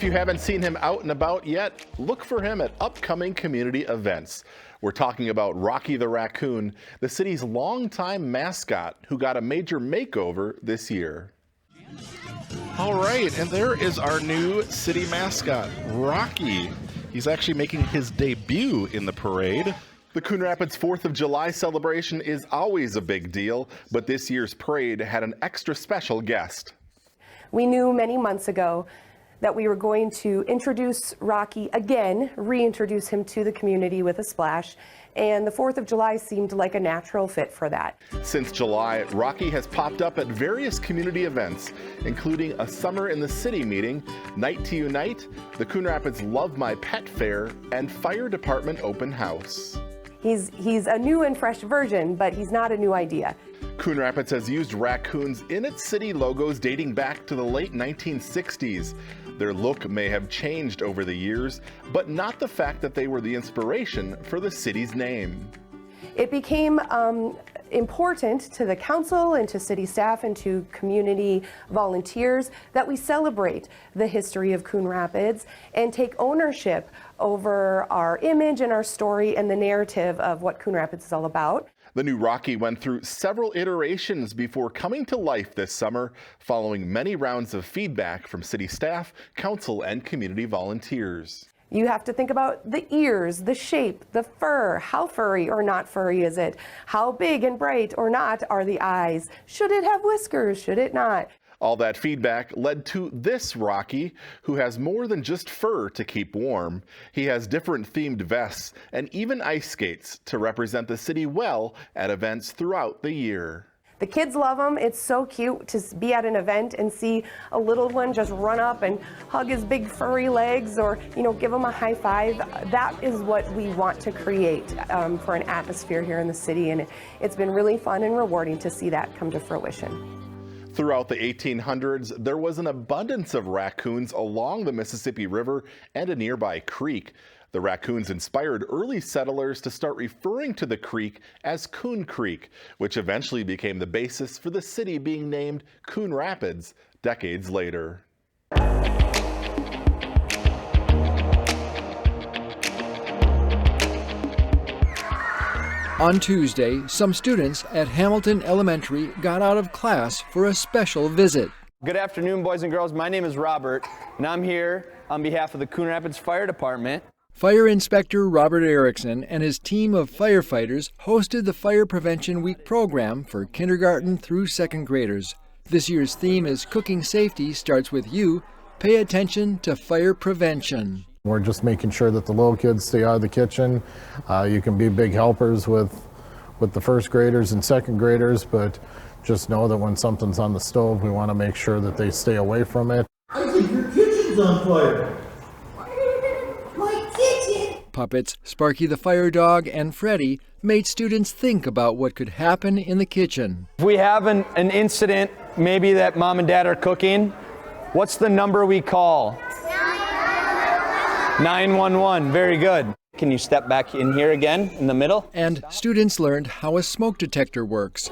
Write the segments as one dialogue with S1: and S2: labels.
S1: If you haven't seen him out and about yet, look for him at upcoming community events. We're talking about Rocky the Raccoon, the city's longtime mascot who got a major makeover this year. All right, and there is our new city mascot, Rocky. He's actually making his debut in the parade. The Coon Rapids 4th of July celebration is always a big deal, but this year's parade had an extra special guest.
S2: We knew many months ago that we were going to introduce Rocky again, reintroduce him to the community with a splash, and the 4th of July seemed like a natural fit for that.
S1: Since July, Rocky has popped up at various community events, including a Summer in the City meeting, Night to Unite, the Coon Rapids Love My Pet Fair, and Fire Department Open House.
S2: He's a new and fresh version, but he's not a new idea.
S1: Coon Rapids has used raccoons in its city logos dating back to the late 1960s. Their look may have changed over the years, but not the fact that they were the inspiration for the city's name.
S2: It became important to the council and to city staff and to community volunteers that we celebrate the history of Coon Rapids and take ownership over our image and our story and the narrative of what Coon Rapids is all about.
S1: The new Rocky went through several iterations before coming to life this summer, following many rounds of feedback from city staff, council, and community volunteers.
S2: You have to think about the ears, the shape, the fur. How furry or not furry is it? How big and bright or not are the eyes? Should it have whiskers? Should it not?
S1: All that feedback led to this Rocky, who has more than just fur to keep warm. He has different themed vests and even ice skates to represent the city well at events throughout the year.
S2: The kids love him. It's so cute to be at an event and see a little one just run up and hug his big furry legs or, give him a high five. That is what we want to create for an atmosphere here in the city, and it's been really fun and rewarding to see that come to fruition.
S1: Throughout the 1800s, there was an abundance of raccoons along the Mississippi River and a nearby creek. The raccoons inspired early settlers to start referring to the creek as Coon Creek, which eventually became the basis for the city being named Coon Rapids decades later.
S3: On Tuesday, some students at Hamilton Elementary got out of class for a special visit.
S4: Good afternoon, boys and girls. My name is Robert, and I'm here on behalf of the Coon Rapids Fire Department.
S3: Fire Inspector Robert Erickson and his team of firefighters hosted the Fire Prevention Week program for kindergarten through second graders. This year's theme is Cooking Safety Starts With You. Pay attention to fire prevention.
S5: We're just making sure that the little kids stay out of the kitchen. You can be big helpers with the first graders and second graders, but just know that when something's on the stove, we want to make sure that they stay away from it.
S6: I think your kitchen's on fire. My kitchen!
S3: Puppets Sparky the Fire Dog and Freddy made students think about what could happen in the kitchen.
S4: If we have an incident, maybe that mom and dad are cooking, what's the number we call? 911, very good. Can you step back in here again, in the middle?
S3: And students learned how a smoke detector works.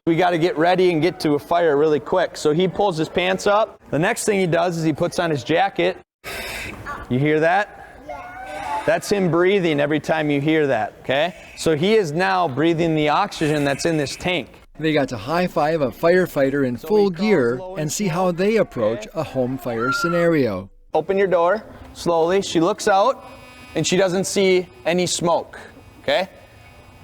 S4: We got to get ready and get to a fire really quick. So he pulls his pants up. The next thing he does is he puts on his jacket. You hear that? That's him breathing every time you hear that, okay? So he is now breathing the oxygen that's in this tank.
S3: They got to high-five a firefighter in full gear and see how they approach a home fire scenario.
S4: Open your door slowly. She looks out and she doesn't see any smoke, okay?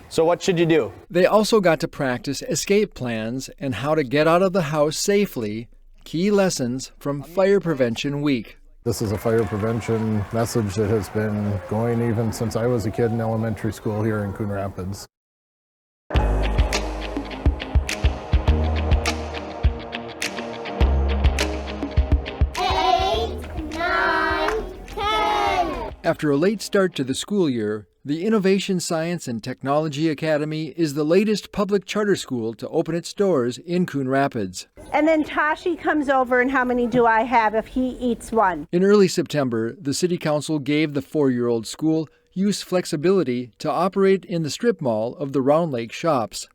S4: So what should you do?
S3: They also got to practice escape plans and how to get out of the house safely, key lessons from Fire Prevention Week.
S5: This is a fire prevention message that has been going even since I was a kid in elementary school here in Coon Rapids.
S3: After a late start to the school year, the Innovation Science and Technology Academy is the latest public charter school to open its doors in Coon Rapids.
S7: And then Tashi comes over, and how many do I have if he eats one?
S3: In early September, the City Council gave the 4-year-old school use flexibility to operate in the strip mall of the Round Lake shops.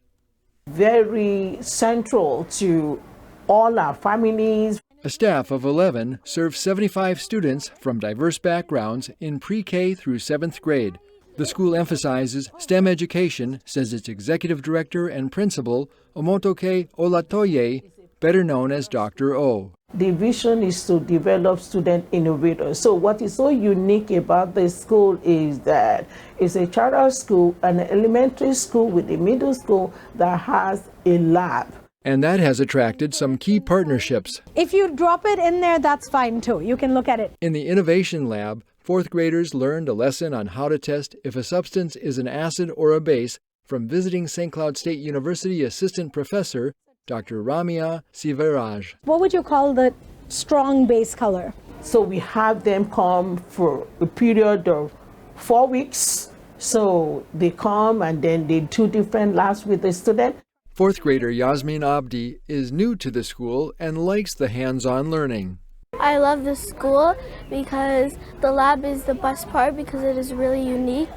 S8: Very central to all our families.
S3: A staff of 11 serves 75 students from diverse backgrounds in pre-K through 7th grade. The school emphasizes STEM education, says its executive director and principal, Omotoke Olatoye, better known as Dr. O.
S8: The vision is to develop student innovators. So what is so unique about this school is that it's a charter school, an elementary school with a middle school that has a lab.
S3: And that has attracted some key partnerships.
S9: If you drop it in there, that's fine too. You can look at it.
S3: In the Innovation Lab, 4th graders learned a lesson on how to test if a substance is an acid or a base from visiting St. Cloud State University assistant professor, Dr. Ramya Sivaraj.
S9: What would you call the strong base color?
S8: So we have them come for a period of 4 weeks. So they come and then they do different labs with the student.
S3: 4th grader Yasmin Abdi is new to the school and likes the hands-on learning.
S10: I love this school because the lab is the best part because it is really unique.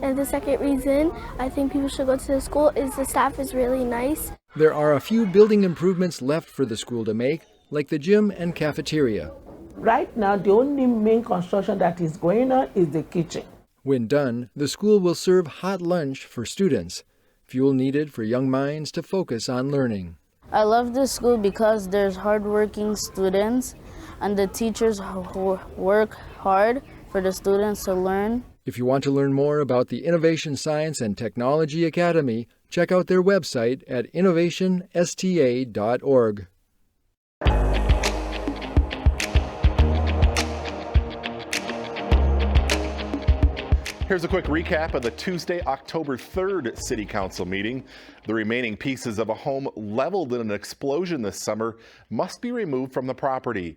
S10: And the second reason I think people should go to the school is the staff is really nice.
S3: There are a few building improvements left for the school to make, like the gym and cafeteria.
S8: Right now, the only main construction that is going on is the kitchen.
S3: When done, the school will serve hot lunch for students, fuel needed for young minds to focus on learning.
S11: I love this school because there's hardworking students and the teachers who work hard for the students to learn.
S3: If you want to learn more about the Innovation Science and Technology Academy, check out their website at innovationsta.org.
S1: Here's a quick recap of the Tuesday, October 3rd City Council meeting. The remaining pieces of a home leveled in an explosion this summer must be removed from the property.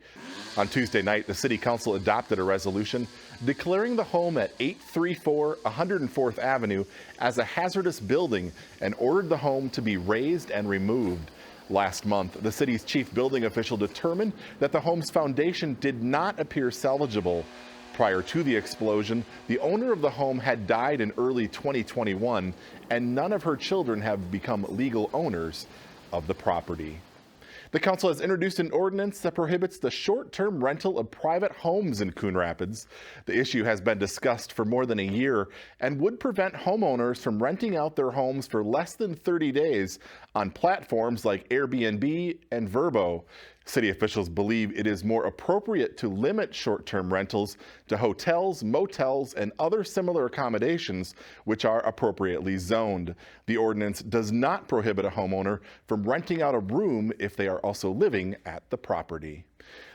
S1: On Tuesday night, the City Council adopted a resolution declaring the home at 834 104th Avenue as a hazardous building and ordered the home to be razed and removed. Last month, the city's chief building official determined that the home's foundation did not appear salvageable. Prior to the explosion, the owner of the home had died in early 2021, and none of her children have become legal owners of the property. The council has introduced an ordinance that prohibits the short-term rental of private homes in Coon Rapids. The issue has been discussed for more than a year and would prevent homeowners from renting out their homes for less than 30 days on platforms like Airbnb and Vrbo. City officials believe it is more appropriate to limit short-term rentals to hotels, motels, and other similar accommodations which are appropriately zoned. The ordinance does not prohibit a homeowner from renting out a room if they are also living at the property.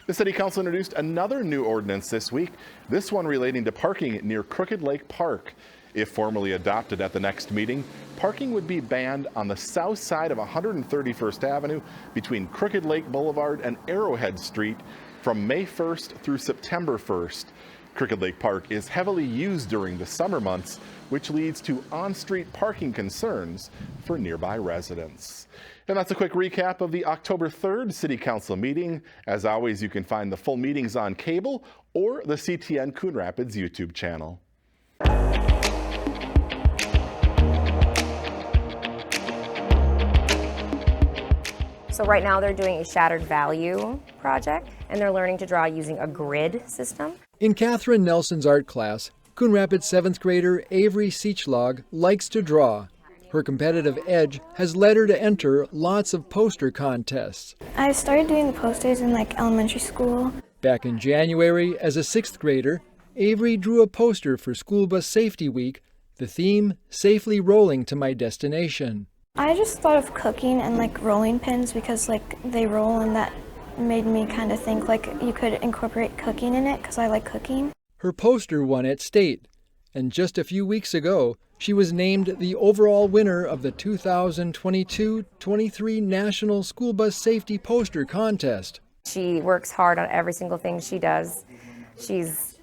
S1: The City Council introduced another new ordinance this week, this one relating to parking near Crooked Lake Park. If formally adopted at the next meeting, parking would be banned on the south side of 131st Avenue between Crooked Lake Boulevard and Arrowhead Street from May 1st through September 1st. Crooked Lake Park is heavily used during the summer months, which leads to on-street parking concerns for nearby residents. And that's a quick recap of the October 3rd City Council meeting. As always, you can find the full meetings on cable or the CTN Coon Rapids YouTube channel.
S12: So right now they're doing a shattered value project, and they're learning to draw using a grid system.
S3: In Catherine Nelson's art class, Coon Rapids 7th grader Avery Seachlog likes to draw. Her competitive edge has led her to enter lots of poster contests.
S10: I started doing the posters in elementary school.
S3: Back in January, as a 6th grader, Avery drew a poster for School Bus Safety Week, the theme, Safely Rolling to My Destination.
S10: I just thought of cooking and rolling pins because they roll, and that made me kind of think you could incorporate cooking in it because I like cooking.
S3: Her poster won at state, and just a few weeks ago, she was named the overall winner of the 2022-23 National School Bus Safety Poster Contest.
S12: She works hard on every single thing she does. She's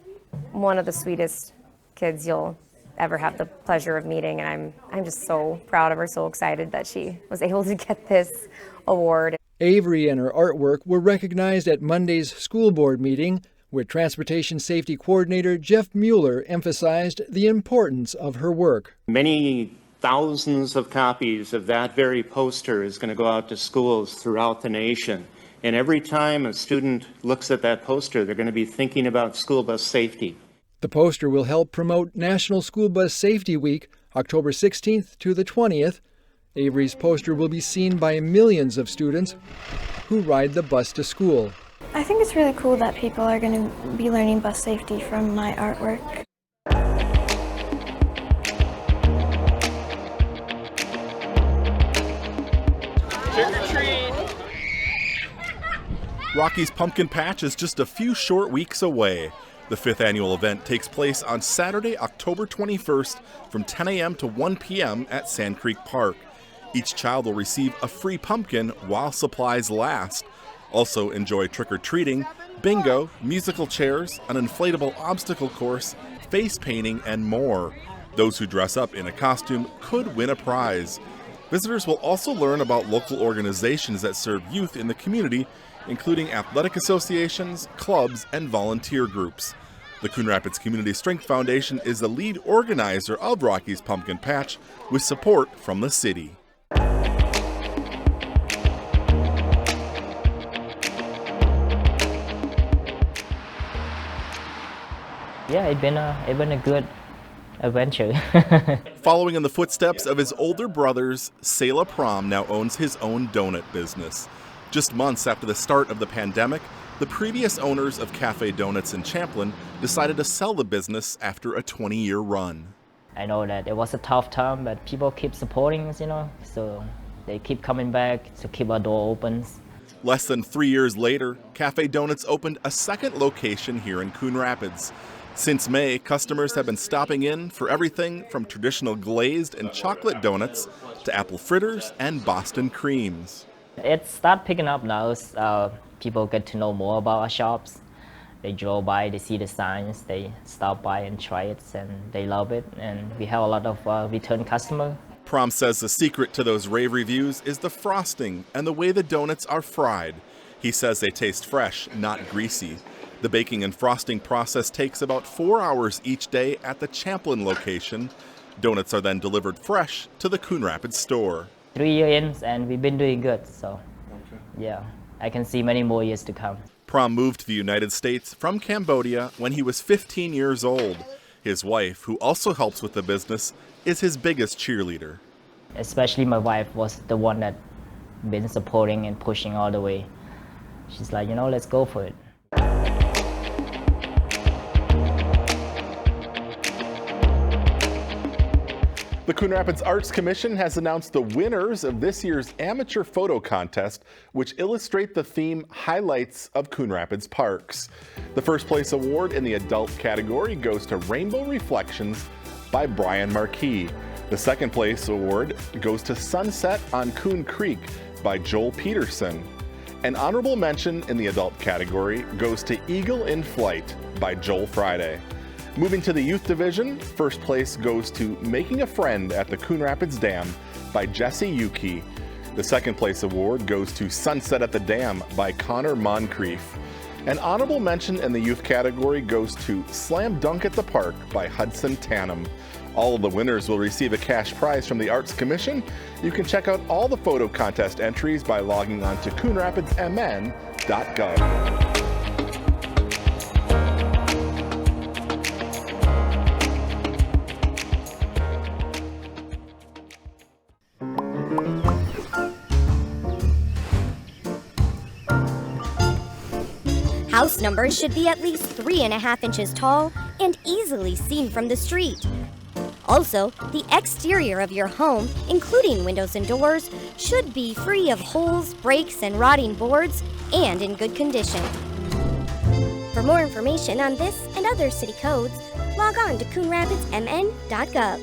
S12: one of the sweetest kids you'll ever have the pleasure of meeting, and I'm just so proud of her, so excited that she was able to get this award.
S3: Avery and her artwork were recognized at Monday's school board meeting, where Transportation Safety Coordinator Jeff Mueller emphasized the importance of her work.
S13: Many thousands of copies of that very poster is going to go out to schools throughout the nation, And every time a student looks at that poster, they're going to be thinking about school bus safety.
S3: The poster will help promote National School Bus Safety Week, October 16th to the 20th. Avery's poster will be seen by millions of students who ride the bus to school.
S10: I think it's really cool that people are going to be learning bus safety from my artwork.
S1: Rocky's Pumpkin Patch is just a few short weeks away. The 5th annual event takes place on Saturday, October 21st from 10 a.m. to 1 p.m. at Sand Creek Park. Each child will receive a free pumpkin while supplies last. Also enjoy trick-or-treating, bingo, musical chairs, an inflatable obstacle course, face painting, and more. Those who dress up in a costume could win a prize. Visitors will also learn about local organizations that serve youth in the community, including athletic associations, clubs, and volunteer groups. The Coon Rapids Community Strength Foundation is the lead organizer of Rocky's Pumpkin Patch, with support from the city.
S14: Yeah, it's been a good adventure.
S1: Following in the footsteps of his older brothers, Sela Prom now owns his own donut business. Just months after the start of the pandemic, the previous owners of Cafe Donuts in Champlin decided to sell the business after a 20-year run.
S14: I know that it was a tough time, but people keep supporting us, so they keep coming back to keep our door open.
S1: Less than 3 years later, Cafe Donuts opened a second location here in Coon Rapids. Since May, customers have been stopping in for everything from traditional glazed and chocolate donuts to apple fritters and Boston creams.
S14: It started picking up now. People get to know more about our shops. They drove by, they see the signs, they stop by and try it, and they love it. And we have a lot of return customers.
S1: Prom says the secret to those rave reviews is the frosting and the way the donuts are fried. He says they taste fresh, not greasy. The baking and frosting process takes about 4 hours each day at the Champlin location. Donuts are then delivered fresh to the Coon Rapids store.
S14: 3 years in, and we've been doing good, so yeah, I can see many more years to come.
S1: Prom moved to the United States from Cambodia when he was 15 years old. His wife, who also helps with the business, is his biggest cheerleader.
S14: Especially my wife was the one that been supporting and pushing all the way. She's like, let's go for it.
S1: The Coon Rapids Arts Commission has announced the winners of this year's amateur photo contest, which illustrate the theme Highlights of Coon Rapids Parks. The first place award in the adult category goes to Rainbow Reflections by Brian Marquis. The second place award goes to Sunset on Coon Creek by Joel Peterson. An honorable mention in the adult category goes to Eagle in Flight by Joel Friday. Moving to the youth division, first place goes to Making a Friend at the Coon Rapids Dam by Jesse Yuki. The second place award goes to Sunset at the Dam by Connor Moncrief. An honorable mention in the youth category goes to Slam Dunk at the Park by Hudson Tannum. All of the winners will receive a cash prize from the Arts Commission. You can check out all the photo contest entries by logging on to coonrapidsmn.gov.
S15: House numbers should be at least 3.5 inches tall and easily seen from the street. Also, the exterior of your home, including windows and doors, should be free of holes, breaks, and rotting boards, and in good condition. For more information on this and other city codes, log on to coonrapidsmn.gov.